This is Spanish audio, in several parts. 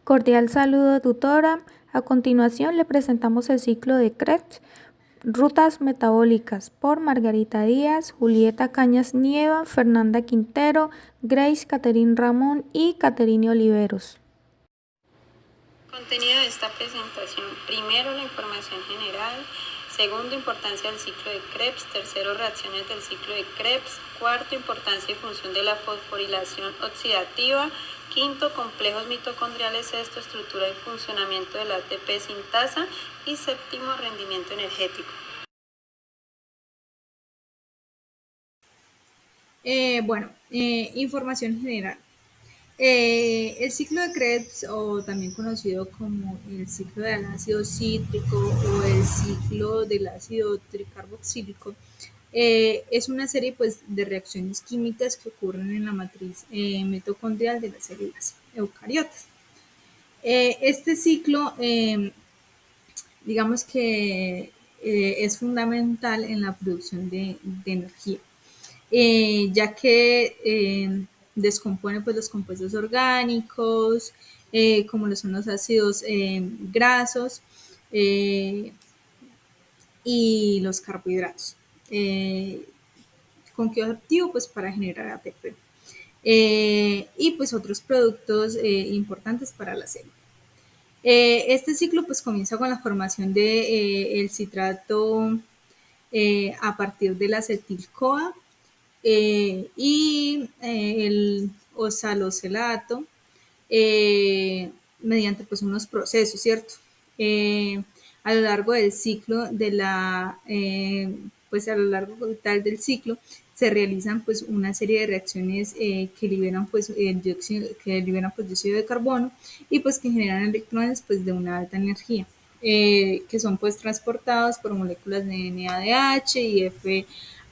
Cordial saludo, tutora. A continuación le presentamos el ciclo de Krebs, Rutas Metabólicas, por Margarita Díaz, Julieta Cañas Nieva, Fernanda Quintero, Grace Caterine Ramón y Caterine Oliveros. Contenido de esta presentación: primero, la información general; segundo, importancia del ciclo de Krebs; tercero, reacciones del ciclo de Krebs; cuarto, importancia y función de la fosforilación oxidativa; quinto, complejos mitocondriales; sexto, estructura y funcionamiento del ATP sintasa; y séptimo, rendimiento energético. Información general. El ciclo de Krebs, o también conocido como el ciclo del ácido cítrico o el ciclo del ácido tricarboxílico, es una serie pues, de reacciones químicas que ocurren en la matriz mitocondrial de las células eucariotas. Este ciclo, digamos que es fundamental en la producción de energía. Ya que descompone pues, los compuestos orgánicos, como lo son los ácidos grasos y los carbohidratos. ¿Con qué objetivo? Pues para generar ATP. Y pues otros productos importantes para la célula. Este ciclo pues comienza con la formación de el citrato a partir del acetil-CoA y el oxalocelato mediante pues unos procesos, ¿cierto? A lo largo del ciclo de la, pues a lo largo total del ciclo se realizan pues una serie de reacciones que liberan pues dióxido de carbono y pues que generan electrones pues de una alta energía. Que son pues transportados por moléculas de NADH y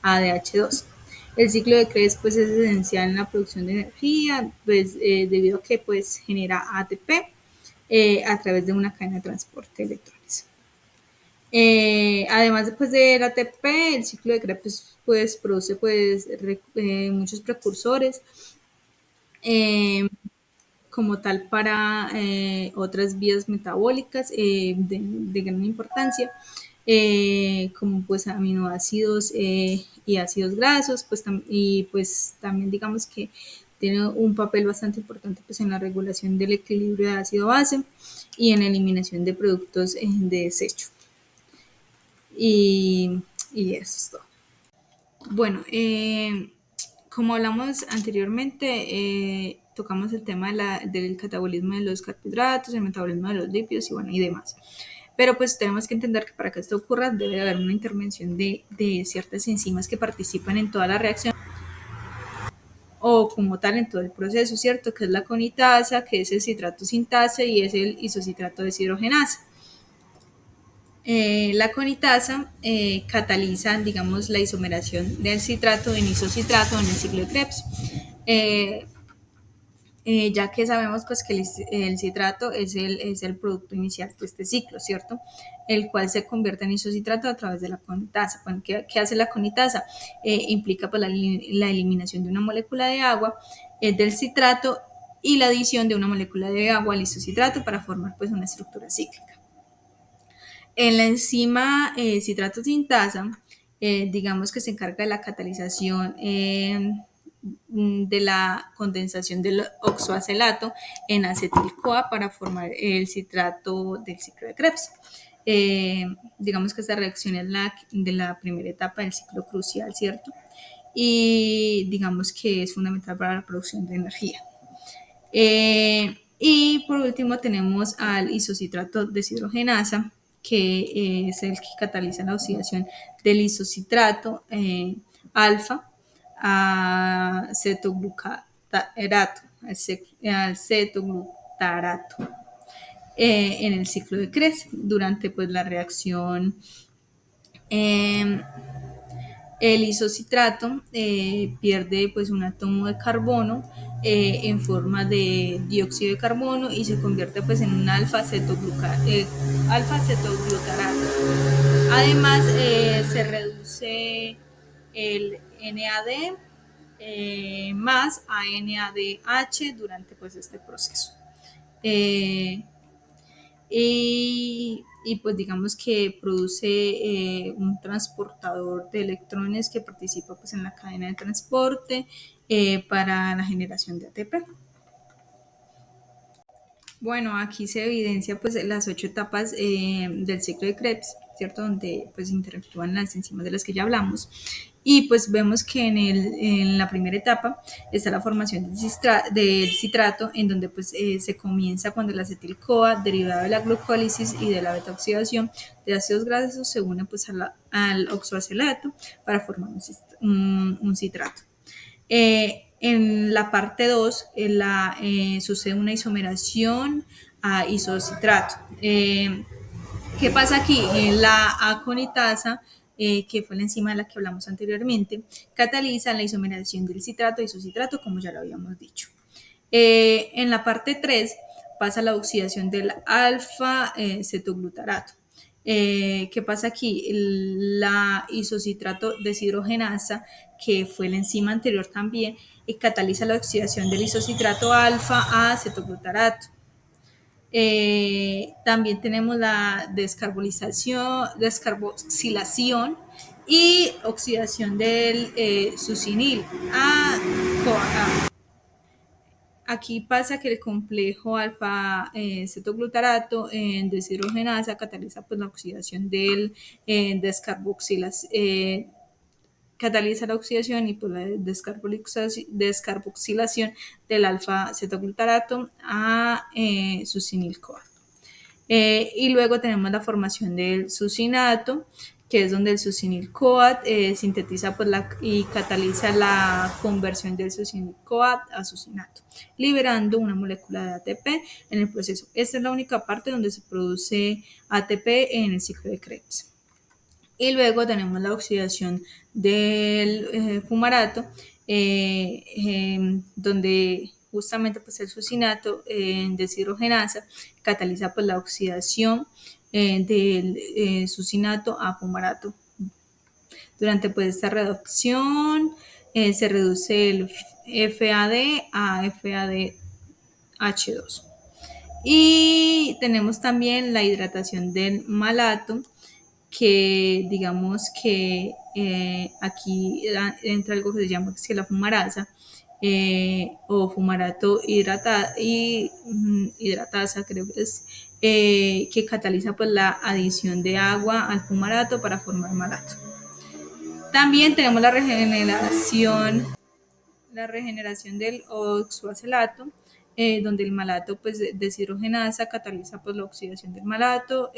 FADH2. El ciclo de Krebs pues, es esencial en la producción de energía, pues, debido a que pues, genera ATP a través de una cadena de transporte de electrones. Además después del ATP, el ciclo de Krebs pues, produce pues, muchos precursores como tal para otras vías metabólicas de gran importancia, como pues aminoácidos y ácidos grasos, pues y pues también digamos que tiene un papel bastante importante pues en la regulación del equilibrio de ácido-base y en la eliminación de productos de desecho. Y eso es todo. Bueno, como hablamos anteriormente, tocamos el tema del catabolismo de los carbohidratos, el metabolismo de los lípidos y bueno, y demás. Pero pues tenemos que entender que para que esto ocurra debe haber una intervención de ciertas enzimas que participan en toda la reacción o como tal en todo el proceso, ¿cierto? Que es la conitasa, que es el citrato sintasa y es el isocitrato deshidrogenasa. La conitasa cataliza, digamos, la isomeración del citrato en isocitrato en el ciclo de Krebs. Ya que sabemos pues, que el citrato es el producto inicial de este ciclo, ¿cierto? El cual se convierte en isocitrato a través de la conitasa. Bueno, ¿qué hace la conitasa? Implica pues, la eliminación de una molécula de agua del citrato y la adición de una molécula de agua al isocitrato para formar pues, una estructura cíclica. En la enzima citrato sintasa, digamos que se encarga de la catalización de la condensación del oxoacelato en acetil-CoA para formar el citrato del ciclo de Krebs. Digamos que esta reacción es de la primera etapa del ciclo crucial, ¿cierto? Y digamos que es fundamental para la producción de energía. Y por último tenemos al isocitrato deshidrogenasa, que es el que cataliza la oxidación del isocitrato alfa a cetoglutarato, al cetoglutarato en el ciclo de Krebs durante pues, la reacción. El isocitrato pierde pues, un átomo de carbono en forma de dióxido de carbono y se convierte pues, en un alfa-cetoglutarato. Además, se reduce el NAD más a NADH durante pues, este proceso. y pues digamos que produce un transportador de electrones que participa pues en la cadena de transporte para la generación de ATP. Bueno, aquí se evidencia pues las 8 etapas del ciclo de Krebs, ¿cierto? Donde pues interactúan las enzimas de las que ya hablamos. Y pues vemos que en la primera etapa está la formación del citrato, en donde pues se comienza cuando el acetil-CoA, derivado de la glucólisis y de la beta-oxidación de ácidos grasos, se une pues al oxoacelato para formar un citrato. En la parte 2 sucede una isomeración a isocitrato. ¿Qué pasa aquí? La aconitasa, que fue la enzima de la que hablamos anteriormente, cataliza la isomeración del citrato a isocitrato, como ya lo habíamos dicho. En la parte 3 pasa la oxidación del alfa-cetoglutarato. ¿Qué pasa aquí? La isocitrato deshidrogenasa, que fue la enzima anterior también, cataliza la oxidación del isocitrato alfa a cetoglutarato. También tenemos la descarboxilación y oxidación del succinil a CoA. Aquí pasa que el complejo alfa-cetoglutarato en deshidrogenasa cataliza pues, la oxidación del cataliza la oxidación y pues, la descarboxilación del alfa-cetoglutarato a succinil-CoA. Y luego tenemos la formación del succinato, que es donde el succinil-CoA sintetiza pues, y cataliza la conversión del succinil-CoA a succinato, liberando una molécula de ATP en el proceso. Esta es la única parte donde se produce ATP en el ciclo de Krebs. Y luego tenemos la oxidación del fumarato, donde justamente pues, el succinato en deshidrogenasa cataliza pues, la oxidación del succinato a fumarato. Durante pues, esta reducción se reduce el FAD a FADH2. Y tenemos también la hidratación del malato, que digamos que aquí entra algo que se llama xilafumarasa o fumarato hidratasa, creo que es, que cataliza pues, la adición de agua al fumarato para formar malato. También tenemos la regeneración del oxoacelato, donde el malato pues, deshidrogenasa cataliza pues, la oxidación del malato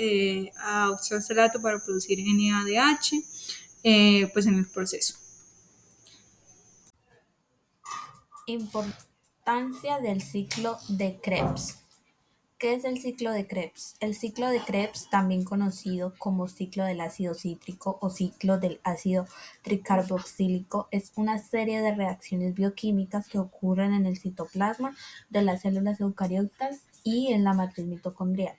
a oxoacelato para producir NADH pues, en el proceso. Importancia del ciclo de Krebs. ¿Qué es el ciclo de Krebs? El ciclo de Krebs, también conocido como ciclo del ácido cítrico o ciclo del ácido tricarboxílico, es una serie de reacciones bioquímicas que ocurren en el citoplasma de las células eucariotas y en la matriz mitocondrial.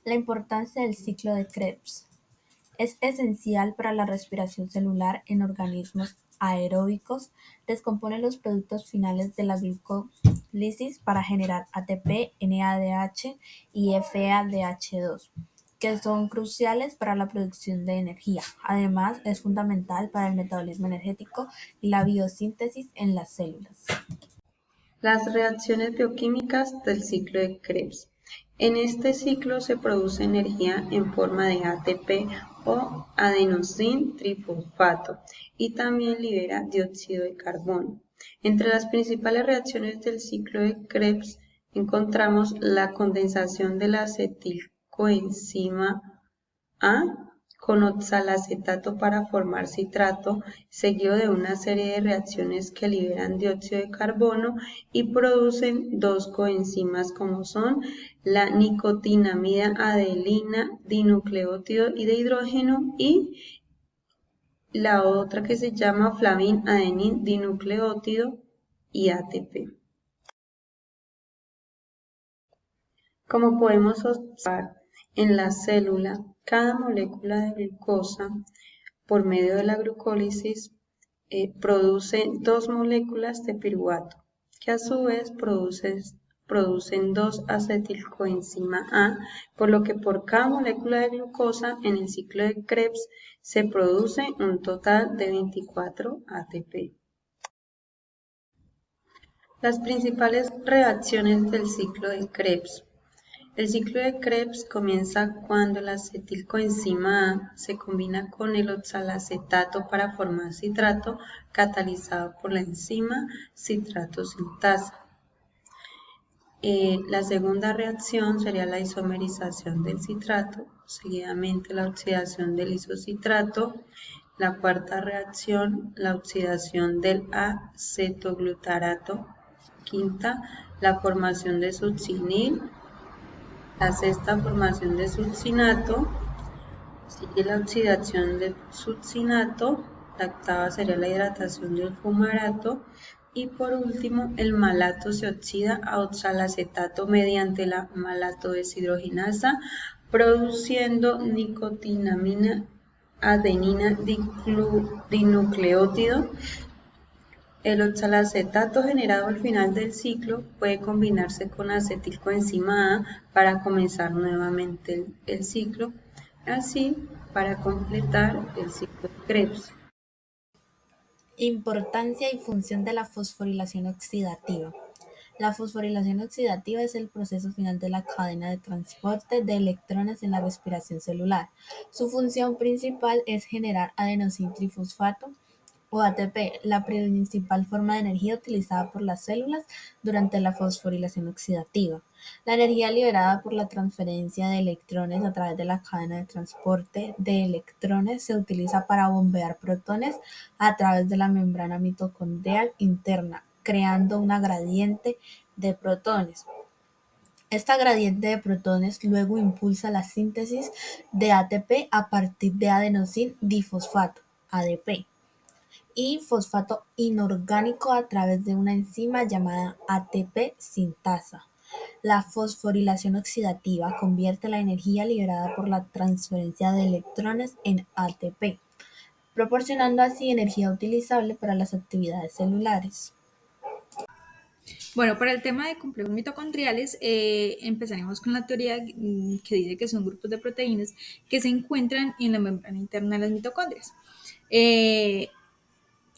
La importancia del ciclo de Krebs es esencial para la respiración celular en organismos aeróbicos. Descompone los productos finales de la glucólisis para generar ATP, NADH y FADH2, que son cruciales para la producción de energía. Además, es fundamental para el metabolismo energético y la biosíntesis en las células. Las reacciones bioquímicas del ciclo de Krebs. En este ciclo se produce energía en forma de ATP o adenosín trifosfato y también libera dióxido de carbono. Entre las principales reacciones del ciclo de Krebs encontramos la condensación de la acetilcoenzima A con oxalacetato para formar citrato, seguido de una serie de reacciones que liberan dióxido de carbono y producen dos coenzimas como son la nicotinamida adelina dinucleótido y de hidrógeno y la otra que se llama flavin adenin dinucleótido y ATP. Como podemos observar en la célula, cada molécula de glucosa, por medio de la glucólisis, produce dos moléculas de piruvato, que a su vez producen 2-acetilcoenzima A, por lo que por cada molécula de glucosa en el ciclo de Krebs se produce un total de 24 ATP. Las principales reacciones del ciclo de Krebs. El ciclo de Krebs comienza cuando la acetilcoenzima A se combina con el oxalacetato para formar citrato catalizado por la enzima citrato sintasa. La segunda reacción sería la isomerización del citrato, seguidamente la oxidación del isocitrato. La cuarta reacción, la oxidación del acetoglutarato. Quinta, la formación de succinil. La sexta, formación de succinato. Sigue la oxidación del succinato. La octava sería la hidratación del fumarato. Y por último, el malato se oxida a oxalacetato mediante la malato deshidrogenasa, produciendo nicotinamina adenina dinucleótido. El oxalacetato generado al final del ciclo puede combinarse con acetilcoenzima A para comenzar nuevamente el ciclo, así para completar el ciclo de Krebs. Importancia y función de la fosforilación oxidativa. La fosforilación oxidativa es el proceso final de la cadena de transporte de electrones en la respiración celular. Su función principal es generar adenosin-trifosfato o ATP, la principal forma de energía utilizada por las células durante la fosforilación oxidativa. La energía liberada por la transferencia de electrones a través de la cadena de transporte de electrones se utiliza para bombear protones a través de la membrana mitocondrial interna, creando una gradiente de protones. Esta gradiente de protones luego impulsa la síntesis de ATP a partir de adenosin difosfato, ADP, y fosfato inorgánico a través de una enzima llamada ATP sintasa. La fosforilación oxidativa convierte la energía liberada por la transferencia de electrones en ATP, proporcionando así energía utilizable para las actividades celulares. Bueno, para el tema de complejos mitocondriales, empezaremos con la teoría que dice que son grupos de proteínas que se encuentran en la membrana interna de las mitocondrias.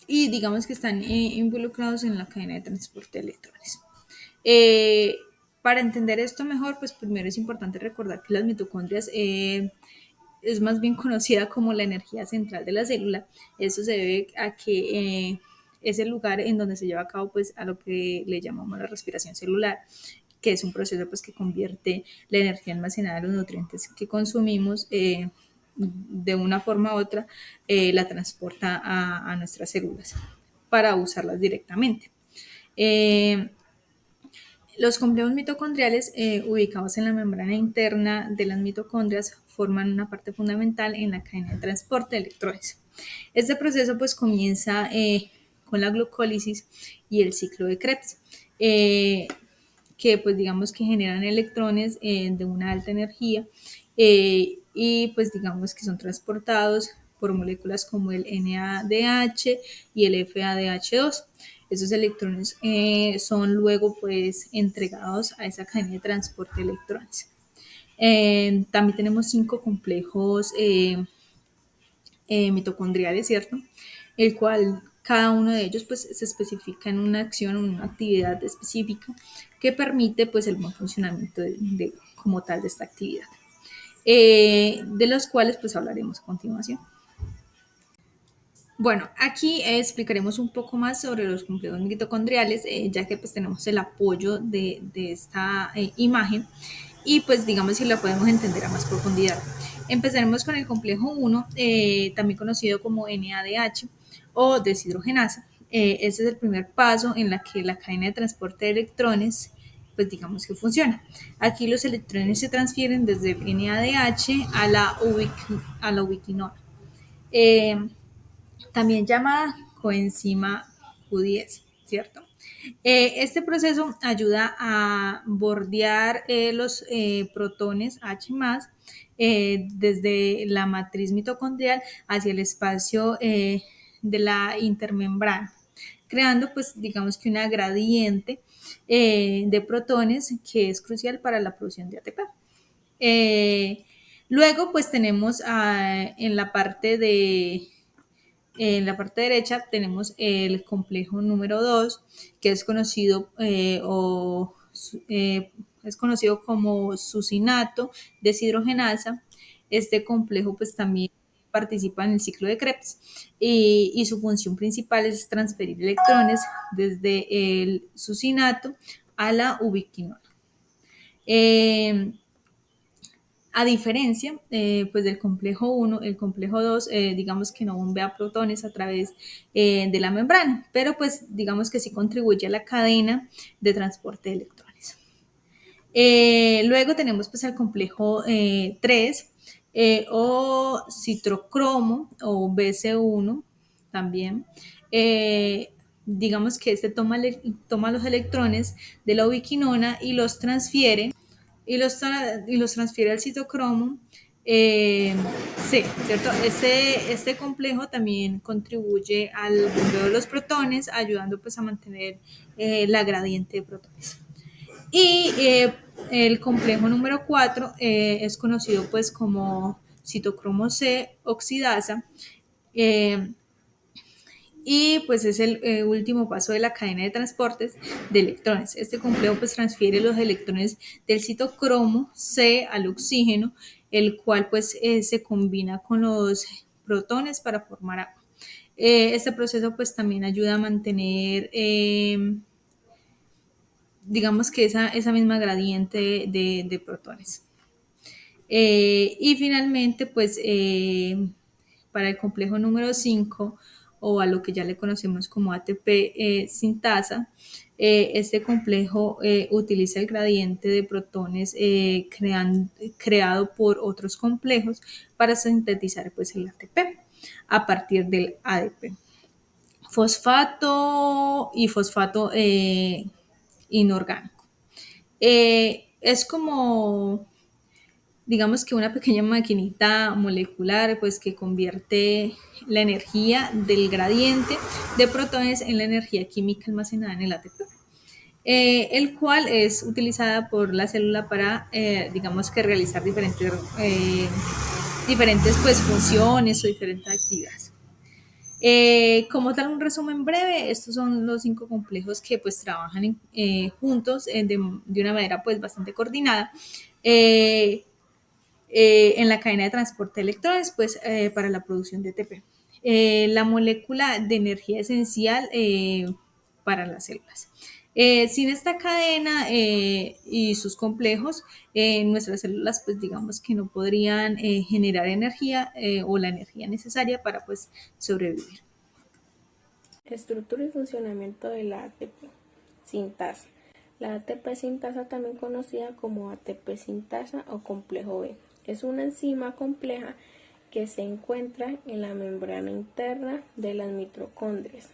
Y digamos que están involucrados en la cadena de transporte de electrones. Para entender esto mejor, pues primero es importante recordar que las mitocondrias es más bien conocida como la energía central de la célula. Eso se debe a que es el lugar en donde se lleva a cabo pues a lo que le llamamos la respiración celular, que es un proceso pues que convierte la energía almacenada de los nutrientes que consumimos de una forma u otra, la transporta a nuestras células para usarlas directamente. Los complejos mitocondriales ubicados en la membrana interna de las mitocondrias forman una parte fundamental en la cadena de transporte de electrones. Este proceso pues comienza con la glucólisis y el ciclo de Krebs, que pues digamos que generan electrones de una alta energía y pues digamos que son transportados por moléculas como el NADH y el FADH2. Esos electrones son luego pues entregados a esa cadena de transporte de electrones. También tenemos 5 complejos mitocondriales, ¿cierto? El cual cada uno de ellos pues se especifica en una acción o una actividad específica que permite pues el buen funcionamiento como tal de esta actividad, de los cuales pues hablaremos a continuación. Bueno, aquí explicaremos un poco más sobre los complejos mitocondriales, ya que pues tenemos el apoyo de esta imagen y pues digamos si la podemos entender a más profundidad. Empezaremos con el complejo 1, también conocido como NADH o deshidrogenasa. Este es el primer paso en la que la cadena de transporte de electrones pues digamos que funciona. Aquí los electrones se transfieren desde el NADH a la ubiquinona. También llamada coenzima Q10, ¿cierto? Este proceso ayuda a bordear los protones H+, desde la matriz mitocondrial hacia el espacio de la intermembrana, creando pues digamos que una gradiente de protones que es crucial para la producción de ATP. Luego, pues tenemos en la parte derecha tenemos el complejo número 2, que es conocido es conocido como succinato deshidrogenasa. Este complejo pues también participa en el ciclo de Krebs y su función principal es transferir electrones desde el succinato a la ubiquinona. A diferencia pues del complejo 1, el complejo 2 digamos que no bombea protones a través de la membrana, pero pues digamos que sí contribuye a la cadena de transporte de electrones. Luego tenemos pues el complejo 3 o citrocromo o BC1 también. Digamos que este toma los electrones de la ubiquinona y los transfiere al citocromo C, ¿cierto? Este complejo también contribuye al bombeo de los protones, ayudando pues a mantener la gradiente de protones. Y el complejo número 4 es conocido pues como citocromo C oxidasa, y pues es el último paso de la cadena de transportes de electrones. Este complejo pues transfiere los electrones del citocromo C al oxígeno, el cual pues se combina con los protones para formar agua. Este proceso pues también ayuda a mantener digamos que esa misma gradiente de protones. Y finalmente pues para el complejo número 5 o a lo que ya le conocemos como ATP sintasa, este complejo utiliza el gradiente de protones creado por otros complejos para sintetizar pues el ATP a partir del ADP. Fosfato y fosfato inorgánico. Es como digamos que una pequeña maquinita molecular pues que convierte la energía del gradiente de protones en la energía química almacenada en el ATP, el cual es utilizada por la célula para digamos que realizar diferentes pues funciones o diferentes actividades. Como tal, un resumen breve, estos son los 5 complejos que pues trabajan juntos de una manera pues bastante coordinada en la cadena de transporte de electrones pues para la producción de ATP. La molécula de energía esencial para las células. Sin esta cadena y sus complejos, nuestras células pues digamos que no podrían generar energía o la energía necesaria para pues sobrevivir. Estructura y funcionamiento de la ATP sintasa. La ATP sintasa, también conocida como ATP sintasa o complejo B, es una enzima compleja que se encuentra en la membrana interna de las mitocondrias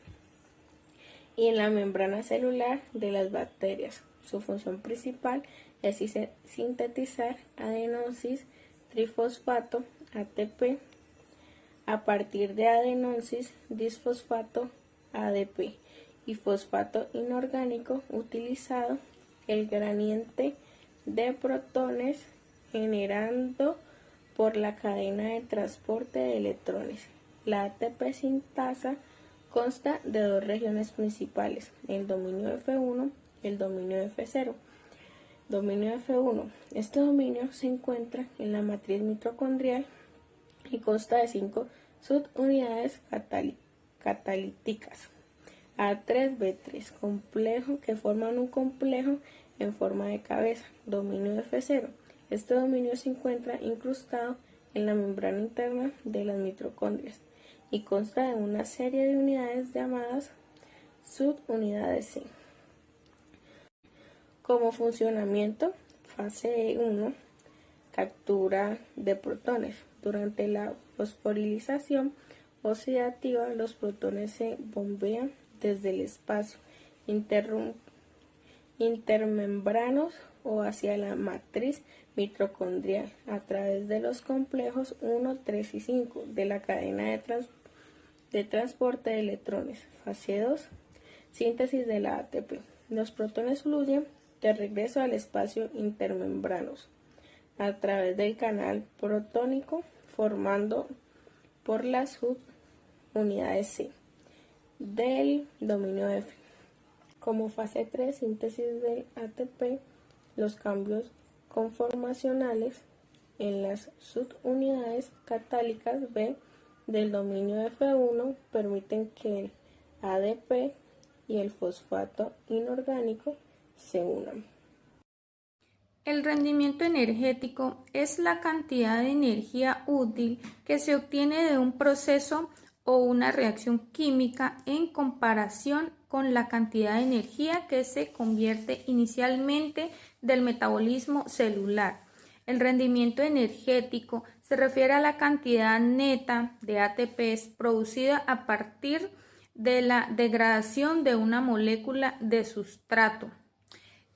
y en la membrana celular de las bacterias. Su función principal es sintetizar adenosis trifosfato ATP a partir de adenosis disfosfato ADP y fosfato inorgánico, utilizado el gradiente de protones generando por la cadena de transporte de electrones. La ATP sintasa consta de 2 regiones principales, el dominio F1 y el dominio F0. Dominio F1. Este dominio se encuentra en la matriz mitocondrial y consta de 5 subunidades catalíticas. A3, B3, complejo que forman un complejo en forma de cabeza. Dominio F0. Este dominio se encuentra incrustado en la membrana interna de las mitocondrias y consta de una serie de unidades llamadas subunidades C. Como funcionamiento, fase 1, captura de protones. Durante la fosforilización oxidativa, los protones se bombean desde el espacio intermembranos o hacia la matriz mitocondrial a través de los complejos 1, 3 y 5 de la cadena de transporte de electrones. Fase 2, síntesis de la ATP. Los protones fluyen de regreso al espacio intermembranos a través del canal protónico formando por las subunidades C del dominio F. Como fase 3, síntesis del ATP, los cambios conformacionales en las subunidades catalíticas B del dominio F1 permiten que el ADP y el fosfato inorgánico se unan. El rendimiento energético es la cantidad de energía útil que se obtiene de un proceso o una reacción química en comparación con la cantidad de energía que se convierte inicialmente del metabolismo celular. El rendimiento energético se refiere a la cantidad neta de ATPs producida a partir de la degradación de una molécula de sustrato.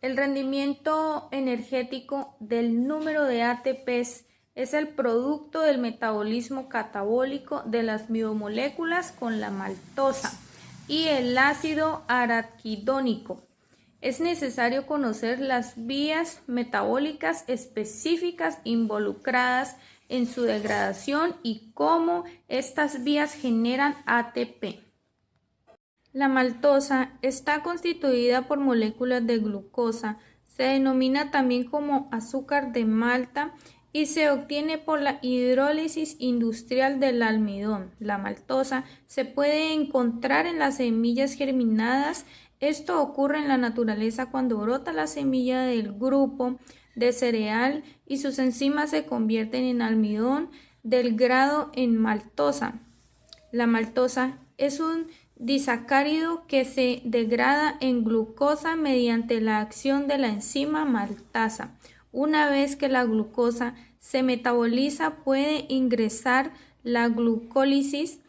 El rendimiento energético del número de ATPs es el producto del metabolismo catabólico de las biomoléculas con la maltosa y el ácido araquidónico. Es necesario conocer las vías metabólicas específicas involucradas en su degradación y cómo estas vías generan ATP. La maltosa está constituida por moléculas de glucosa, se denomina también como azúcar de malta y se obtiene por la hidrólisis industrial del almidón. La maltosa se puede encontrar en las semillas germinadas. Esto ocurre en la naturaleza cuando brota la semilla del grupo de cereal y sus enzimas se convierten en almidón del grado en maltosa. La maltosa es un disacárido que se degrada en glucosa mediante la acción de la enzima maltasa. Una vez que la glucosa se metaboliza, puede ingresar la glucólisis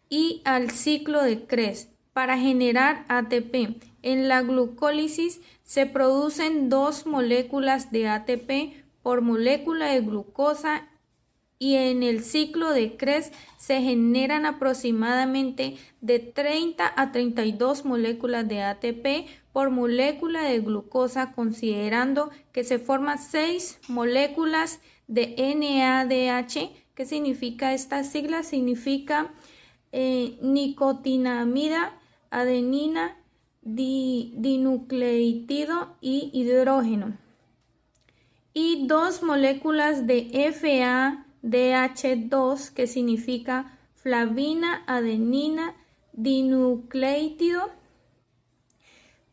y al ciclo de Krebs para generar ATP. En la glucólisis se producen 2 moléculas de ATP por molécula de glucosa y en el ciclo de Krebs se generan aproximadamente de 30 a 32 moléculas de ATP por molécula de glucosa, considerando que se forman 6 moléculas de NADH. ¿Qué significa esta sigla? Significa nicotinamida, adenina, dinucleótido y hidrógeno. Y 2 moléculas de FADH2, que significa flavina, adenina, dinucleótido.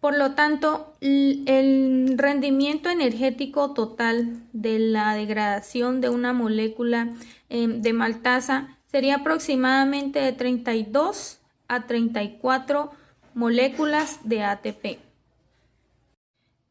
Por lo tanto, el rendimiento energético total de la degradación de una molécula de maltasa sería aproximadamente de 32 a 34 moléculas de ATP.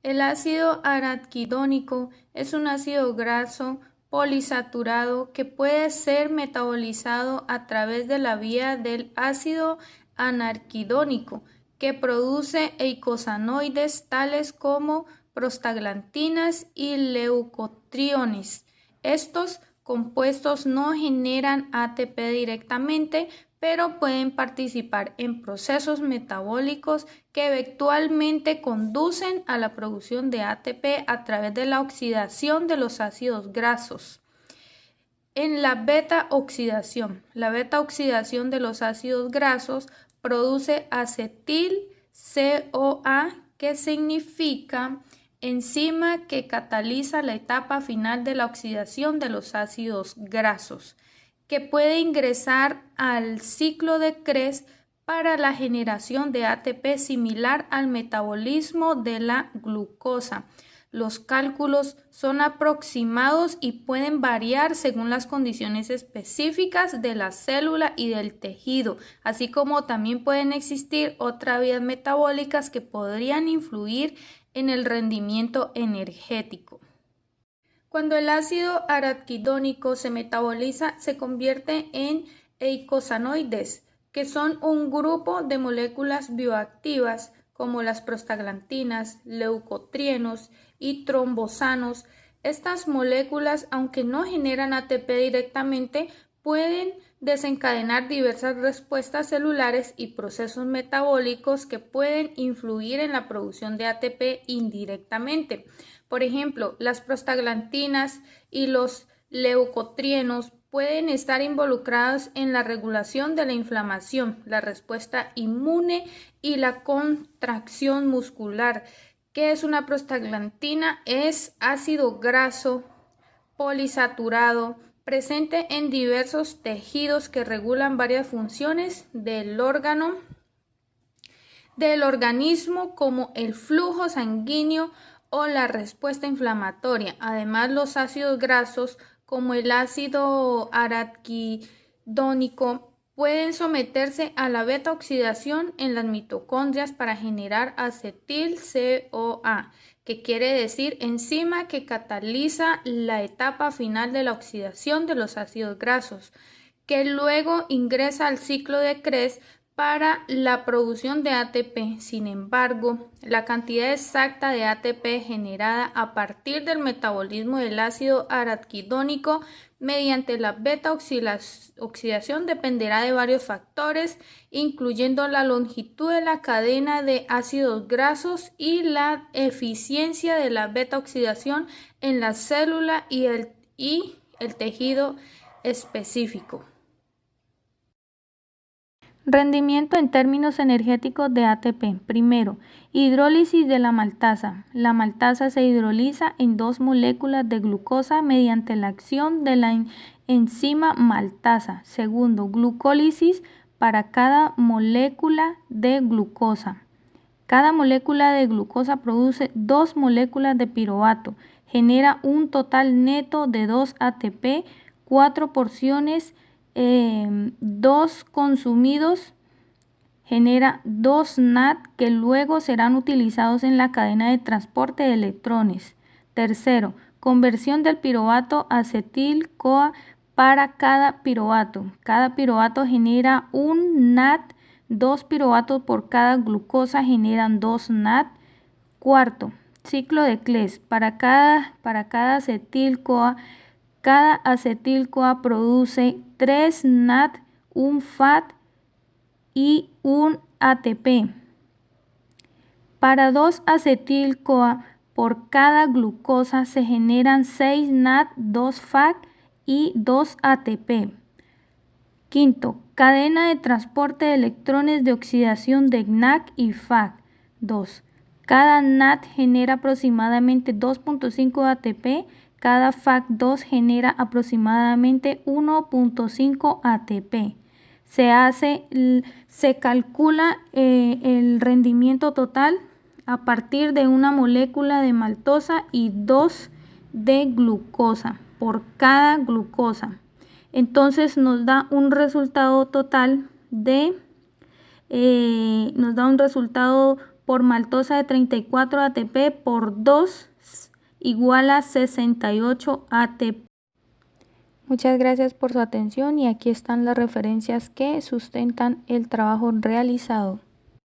El ácido araquidónico es un ácido graso polisaturado que puede ser metabolizado a través de la vía del ácido anarquidónico, que produce eicosanoides tales como prostaglandinas y leucotrienes. Estos compuestos no generan ATP directamente, pero pueden participar en procesos metabólicos que eventualmente conducen a la producción de ATP a través de la oxidación de los ácidos grasos. En la beta-oxidación de los ácidos grasos produce acetil-CoA, que significa enzima que cataliza la etapa final de la oxidación de los ácidos grasos, que puede ingresar al ciclo de Krebs para la generación de ATP similar al metabolismo de la glucosa. Los cálculos son aproximados y pueden variar según las condiciones específicas de la célula y del tejido, así como también pueden existir otras vías metabólicas que podrían influir en el rendimiento energético. Cuando el ácido araquidónico se metaboliza, se convierte en eicosanoides, que son un grupo de moléculas bioactivas como las prostaglandinas, leucotrienos y trombosanos. Estas moléculas, aunque no generan ATP directamente, pueden desencadenar diversas respuestas celulares y procesos metabólicos que pueden influir en la producción de ATP indirectamente. Por ejemplo, las prostaglandinas y los leucotrienos pueden estar involucrados en la regulación de la inflamación, la respuesta inmune y la contracción muscular. ¿Qué es una prostaglandina? Es ácido graso polisaturado presente en diversos tejidos que regulan varias funciones del organismo, como el flujo sanguíneo o la respuesta inflamatoria. Además, los ácidos grasos, como el ácido araquidónico, pueden someterse a la beta-oxidación en las mitocondrias para generar acetil-CoA, que quiere decir enzima que cataliza la etapa final de la oxidación de los ácidos grasos, que luego ingresa al ciclo de Krebs para la producción de ATP. Sin embargo, la cantidad exacta de ATP generada a partir del metabolismo del ácido araquidónico mediante la beta-oxidación dependerá de varios factores, incluyendo la longitud de la cadena de ácidos grasos y la eficiencia de la beta-oxidación en la célula y el tejido específico. Rendimiento en términos energéticos de ATP. Primero, hidrólisis de la maltasa. La maltasa se hidroliza en 2 moléculas de glucosa mediante la acción de la enzima maltasa. Segundo, glucólisis para cada molécula de glucosa. Cada molécula de glucosa produce 2 moléculas de piruvato. Genera un total neto de 2 ATP, 4 porciones 2 consumidos, genera 2 NAD que luego serán utilizados en la cadena de transporte de electrones. Tercero, conversión del piruvato a acetil-CoA para cada piruvato. Cada piruvato genera un NAD, 2 piruvatos por cada glucosa generan 2 NAD. Cuarto, ciclo de Krebs. Para cada acetil-CoA, cada acetil-CoA produce 3 NAD, un FAT y un ATP. Para 2 acetil-CoA por cada glucosa se generan 6 NAD, 2 FAT y 2 ATP. Quinto, cadena de transporte de electrones de oxidación de NAC y FAT. 2. Cada NAD genera aproximadamente 2.5 ATP. Cada FAT2 genera aproximadamente 1.5 ATP. Se calcula el rendimiento total a partir de una molécula de maltosa y 2 de glucosa por cada glucosa. Entonces nos da un resultado total por maltosa de 34 ATP por 2 igual a 68 ATP. Muchas gracias por su atención y aquí están las referencias que sustentan el trabajo realizado.